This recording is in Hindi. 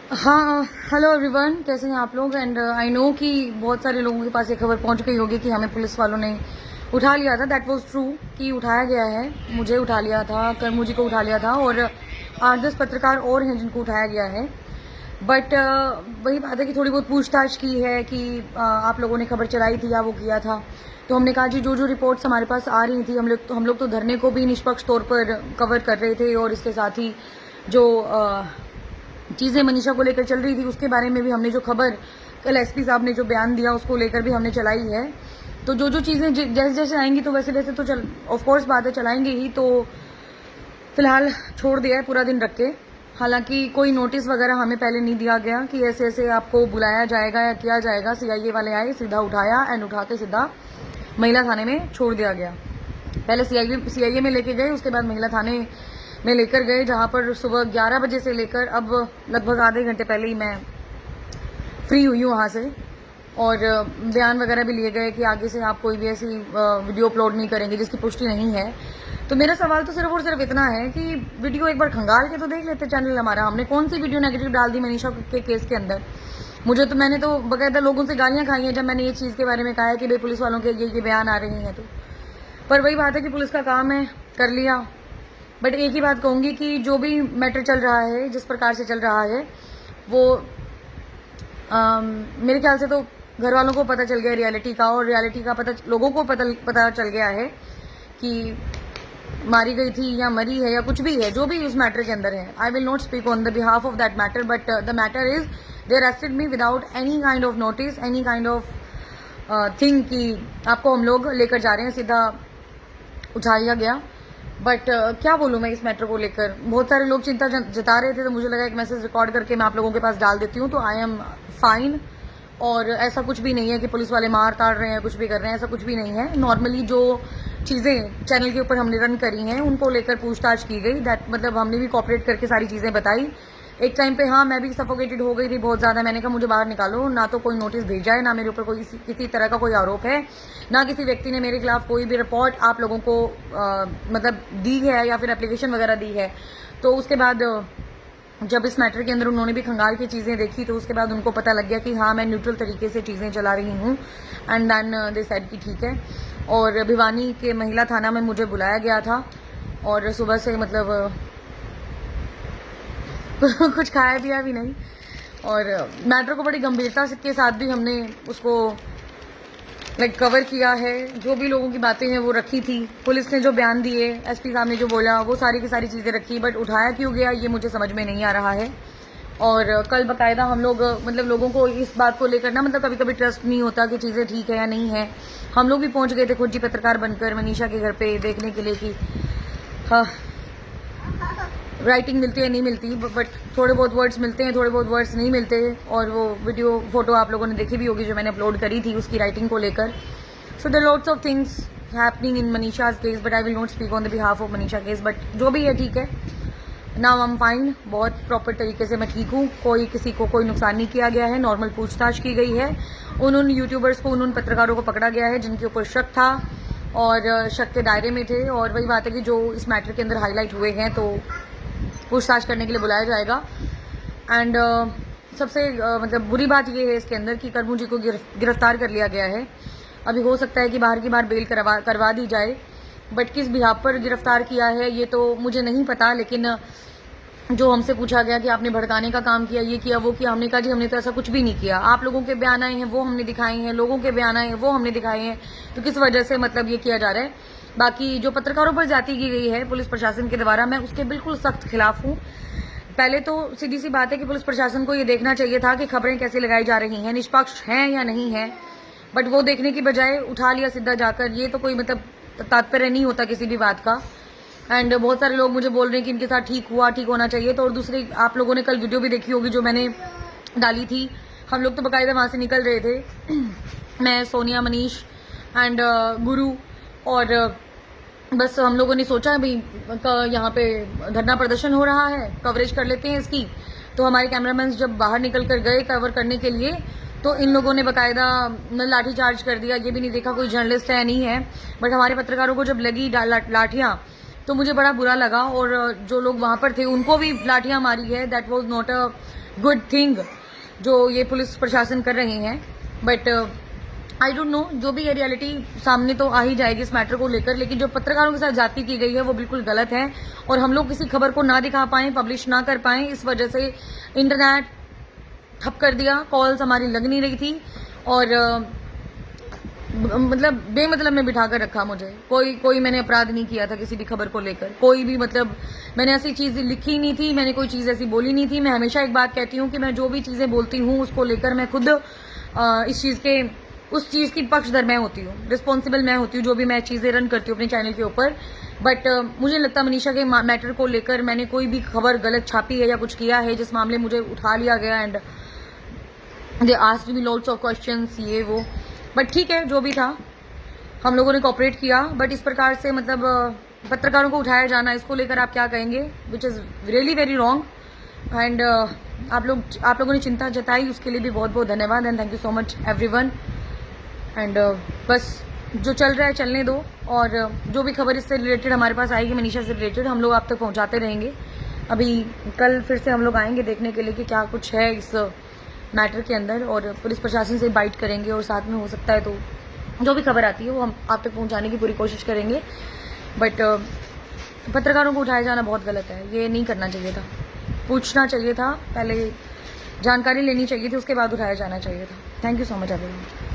हाँ, हेलो एवरीवन, कैसे हैं आप लोग। एंड आई नो कि बहुत सारे लोगों के पास ये खबर पहुंच गई होगी कि हमें पुलिस वालों ने उठा लिया था। दैट वाज ट्रू कि उठाया गया है। मुझे उठा लिया था, करमू जी को उठा लिया था और 8-10 पत्रकार और हैं जिनको उठाया गया है। बट वही बात है कि थोड़ी बहुत पूछताछ की है कि आप लोगों ने खबर चलाई थी या वो किया था। तो हमने कहा जी, जो जो रिपोर्ट्स हमारे पास आ रही थी, हम लोग तो धरने को भी निष्पक्ष तौर पर कवर कर रहे थे और इसके साथ ही जो चीज़ें मनीषा को लेकर चल रही थी उसके बारे में भी हमने जो खबर कल एसपी साहब ने जो बयान दिया उसको लेकर भी हमने चलाई है। तो जो जो चीज़ें जैसे जैसे आएंगी तो वैसे वैसे तो ऑफ कोर्स बात है, चलाएंगे ही। तो फिलहाल छोड़ दिया है पूरा दिन रख के। हालांकि कोई नोटिस वगैरह हमें पहले नहीं दिया गया कि ऐसे ऐसे आपको बुलाया जाएगा या किया जाएगा। सीआईए वाले आए, सीधा उठाया एंड उठा के सीधा महिला थाने में छोड़ दिया गया। पहले सीआईए में लेके गए, उसके बाद महिला थाने में लेकर गए, जहां पर सुबह 11 बजे से लेकर अब लगभग आधे घंटे पहले ही मैं फ्री हुई हूँ वहां से। और बयान वगैरह भी लिए गए कि आगे से आप कोई भी ऐसी वीडियो अपलोड नहीं करेंगे जिसकी पुष्टि नहीं है। तो मेरा सवाल तो सिर्फ और सिर्फ इतना है कि वीडियो एक बार खंगाल के तो देख लेते चैनल हमारा। हमने कौन सी वीडियो नेगेटिव डाल दी मनीषा के केस के अंदर। मैंने तो बकायदा लोगों से गालियां खाई हैं जब मैंने ये चीज़ के बारे में कहा है कि भाई पुलिस वालों के ये बयान आ रहे हैं। तो पर वही बात है कि पुलिस का काम है, कर लिया। बट एक ही बात कहूंगी कि जो भी मैटर चल रहा है, जिस प्रकार से चल रहा है, वो मेरे ख्याल से तो घर वालों को पता चल गया रियलिटी का, और रियलिटी का पता लोगों को पता चल गया है कि मारी गई थी या मरी है या कुछ भी है, जो भी उस मैटर के अंदर है। आई will not speak on the behalf of that matter, but the matter is they arrested me without any kind of notice, any kind of thing कि आपको हम लोग लेकर जा रहे हैं, सीधा उठाया गया। बट क्या बोलूँ मैं इस मैटर को लेकर। बहुत सारे लोग चिंता जता रहे थे, तो मुझे लगा एक मैसेज रिकॉर्ड करके मैं आप लोगों के पास डाल देती हूँ। तो आई एम फाइन, और ऐसा कुछ भी नहीं है कि पुलिस वाले मार ताड़ रहे हैं, कुछ भी कर रहे हैं, ऐसा कुछ भी नहीं है। नॉर्मली जो चीज़ें चैनल के ऊपर हमने रन करी हैं उनको लेकर पूछताछ की गई। दैट मतलब हमने भी कॉपरेट करके सारी चीज़ें बताई। एक टाइम पे हाँ, मैं भी सफोकेटेड हो गई थी बहुत ज़्यादा। मैंने कहा मुझे बाहर निकालो, ना तो कोई नोटिस भेजा है, ना मेरे ऊपर कोई किसी तरह का कोई आरोप है, ना किसी व्यक्ति ने मेरे खिलाफ कोई भी रिपोर्ट आप लोगों को मतलब दी है या फिर एप्लीकेशन वगैरह दी है। तो उसके बाद जब इस मैटर के अंदर उन्होंने भी खंगाल की चीज़ें देखी, तो उसके बाद उनको पता लग गया कि हाँ, मैं न्यूट्रल तरीके से चीज़ें चला रही हूँ। एंड देन दे सेड कि ठीक है। और भिवानी के महिला थाना में मुझे बुलाया गया था, और सुबह से मतलब कुछ खाया पिया भी नहीं। और मैटर को बड़ी गंभीरता के साथ भी हमने उसको कवर किया है। जो भी लोगों की बातें हैं वो रखी थी। पुलिस ने जो बयान दिए, एसपी साहब ने जो बोला, वो सारी की सारी चीज़ें रखी। बट उठाया क्यों गया ये मुझे समझ में नहीं आ रहा है। और कल बकायदा हम लोग मतलब लोगों को इस बात को लेकर ना, मतलब कभी कभी ट्रस्ट नहीं होता कि चीज़ें ठीक है या नहीं है। हम लोग भी पहुंच गए थे खुद जी पत्रकार बनकर मनीषा के घर पे देखने के लिए कि हाँ, राइटिंग मिलती है नहीं मिलती, बट थोड़े बहुत वर्ड्स मिलते हैं, थोड़े बहुत वर्ड्स नहीं मिलते। और वो वीडियो फोटो आप लोगों ने देखी भी होगी जो मैंने अपलोड करी थी उसकी राइटिंग को लेकर। So there lots of things happening in Manisha's case, but I will not speak on the behalf of Manisha case. But जो भी है ठीक है। नाउ आई एम फाइन, बहुत प्रॉपर तरीके से मैं ठीक हूँ। कोई किसी को कोई नुकसान नहीं किया गया है। नॉर्मल पूछताछ की गई है। उन यूट्यूबर्स को, उन पत्रकारों को पकड़ा गया है जिनके ऊपर शक था और शक के दायरे में थे। और वही बात है कि जो इस मैटर के अंदर हाईलाइट हुए हैं तो पूछताछ करने के लिए बुलाया जाएगा। एंड सबसे मतलब बुरी बात यह है इसके अंदर कि करमू जी को गिरफ्तार कर लिया गया है। अभी हो सकता है कि बाहर की बाहर बेल करवा दी जाए, बट किस बिहाफ पर गिरफ्तार किया है ये तो मुझे नहीं पता। लेकिन जो हमसे पूछा गया कि आपने भड़काने का काम किया, ये किया, वो किया, हमने कहा जी हमने तो ऐसा कुछ भी नहीं किया। आप लोगों के बयान आए हैं वो हमने दिखाए हैं, लोगों के बयान आए हैं वो हमने दिखाए हैं। तो किस वजह से मतलब ये किया जा रहा है। बाकी जो पत्रकारों पर ज्यादती की गई है पुलिस प्रशासन के द्वारा, मैं उसके बिल्कुल सख्त खिलाफ हूँ। पहले तो सीधी सी बात है कि पुलिस प्रशासन को ये देखना चाहिए था कि खबरें कैसे लगाई जा रही हैं, निष्पक्ष हैं या नहीं है। बट वो देखने की बजाय उठा लिया सीधा जाकर। ये तो कोई मतलब तात्पर्य नहीं होता किसी भी बात का। एंड बहुत सारे लोग मुझे बोल रहे हैं कि इनके साथ ठीक हुआ, ठीक होना चाहिए। तो और दूसरी, आप लोगों ने कल वीडियो भी देखी होगी जो मैंने डाली थी। हम लोग तो बाकायदा वहां से निकल रहे थे मैं, सोनिया, मनीष एंड गुरु। और बस हम लोगों ने सोचा भाई यहाँ पे धरना प्रदर्शन हो रहा है, कवरेज कर लेते हैं इसकी। तो हमारे कैमरामैन जब बाहर निकल कर गए कवर करने के लिए, तो इन लोगों ने बकायदा लाठी चार्ज कर दिया। ये भी नहीं देखा कोई जर्नलिस्ट है या नहीं है। बट हमारे पत्रकारों को जब लगी लाठियां, तो मुझे बड़ा बुरा लगा, और जो लोग वहाँ पर थे उनको भी लाठियाँ मारी है। That was not a good thing जो ये पुलिस प्रशासन कर रहे हैं। बट आई डोंट नो, जो भी है रियलिटी सामने तो आ ही जाएगी इस मैटर को लेकर, लेकिन जो पत्रकारों के साथ जाति की गई है वो बिल्कुल गलत है, और हम लोग किसी खबर को ना दिखा पाए, पब्लिश ना कर पाए, इस वजह से इंटरनेट ठप कर दिया, कॉल्स हमारी लग नहीं रही थी, और मतलब बेमतलब में बिठा कर रखा मुझे। कोई मैंने अपराध नहीं किया था किसी भी खबर को लेकर, कोई भी मतलब मैंने ऐसी चीज लिखी नहीं थी, मैंने कोई चीज ऐसी बोली नहीं थी। मैं हमेशा एक बात कहती हूँ कि मैं जो भी चीजें बोलती हूँ उसको लेकर मैं खुद उस चीज की पक्षधर मैं होती हूँ, रिस्पॉन्सिबल मैं होती हूँ, जो भी मैं चीजें रन करती हूँ अपने चैनल के ऊपर। बट मुझे नहीं लगता मनीषा के मैटर को लेकर मैंने कोई भी खबर गलत छापी है या कुछ किया है जिस मामले मुझे उठा लिया गया, and they asked me lots of questions, ये वो। बट ठीक है, जो भी था हम लोगों ने कोऑपरेट किया। बट इस प्रकार से मतलब पत्रकारों को उठाया जाना, इसको लेकर आप क्या कहेंगे? Which is really very wrong. And आप लोगों ने चिंता जताई, उसके लिए भी बहुत बहुत धन्यवाद, and thank you so much everyone. And बस जो चल रहा है चलने दो, और जो भी खबर इससे रिलेटेड हमारे पास आएगी, मनीषा से रिलेटेड, हम लोग आप तक पहुंचाते रहेंगे। अभी कल फिर से हम लोग आएंगे देखने के लिए कि क्या कुछ है इस मैटर के अंदर, और पुलिस प्रशासन से बाइट करेंगे, और साथ में हो सकता है तो जो भी खबर आती है वो हम आप तक पहुंचाने की पूरी कोशिश करेंगे। बट पत्रकारों को उठाया जाना बहुत गलत है, ये नहीं करना चाहिए था, पूछना चाहिए था, पहले जानकारी लेनी चाहिए थी, उसके बाद उठाया जाना चाहिए था। Thank you so much everyone.